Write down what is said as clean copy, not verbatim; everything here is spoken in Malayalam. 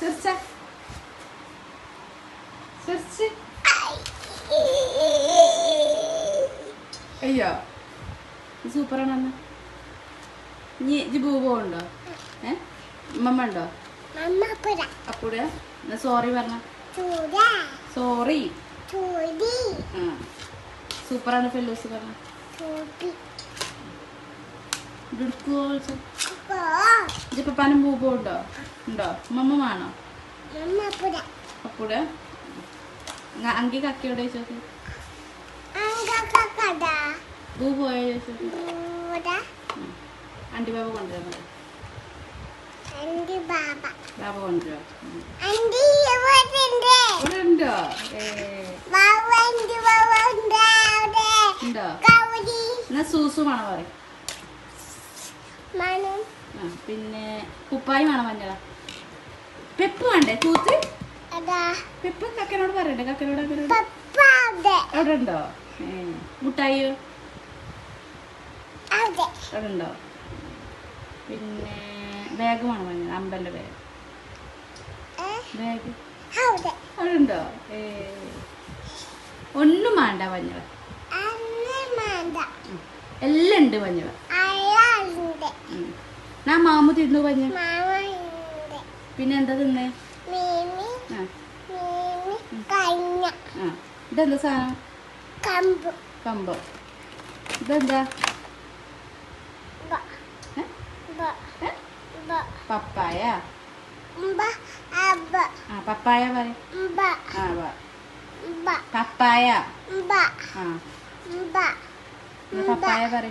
ചിരിച്ച ചിരിച്ച് അയ്യോ സൂപ്പറാണെന്ന് നീ ഇജ്ജ് പൂവുണ്ടോ ഉമ്മ ഉണ്ടോ അപ്പൂടെ എന്നാ സോറി പറഞ്ഞ സോറി സൂപ്പറാണ് ഫെല്ലൂസ് പറഞ്ഞ ഇപ്പനും പൂപ്പോ ഉണ്ടോ ഉണ്ടോ ഉമ്മ വേണോ അപ്പൂടെ അങ്കി കക്കയോടെ ചോദിച്ചു പൂ പോയോ ചോദിച്ചു ആന്റി ബാബ കൊണ്ടുവരുന്നത് ബാബ കൊണ്ടുവരോ ഇവിടെ ഉണ്ടോ ഉണ്ടോ എന്നാ സൂസു വേണോ പറയും പിന്നെ കുപ്പായി വേണം മഞ്ഞള പെപ്പ് വേണ്ടേ തൂത്ത് പെപ്പ് കക്കനോട് പറയണ്ടേ കക്കനോട് അവിടെ ഉണ്ടോ മുട്ടായിയോ അവിടെ ഉണ്ടോ പിന്നെ ബാഗ് വേണം മഞ്ഞൾ അമ്പലിന്റെ ബാഗ് ബാഗ് അവിടെ ഉണ്ടോ ഒന്നും വേണ്ട മഞ്ഞൾ എല്ലാം ഉണ്ട് മഞ്ഞൾ ഞാൻ മാമു തിന്നു മഞ്ഞൾ പിന്നെ എന്താ തിന്നേ ഇതെന്താ സാധനം കമ്പോ ഇതെന്താ പപ്പായ പപ്പായ പറ പപ്പായ പപ്പായ പറ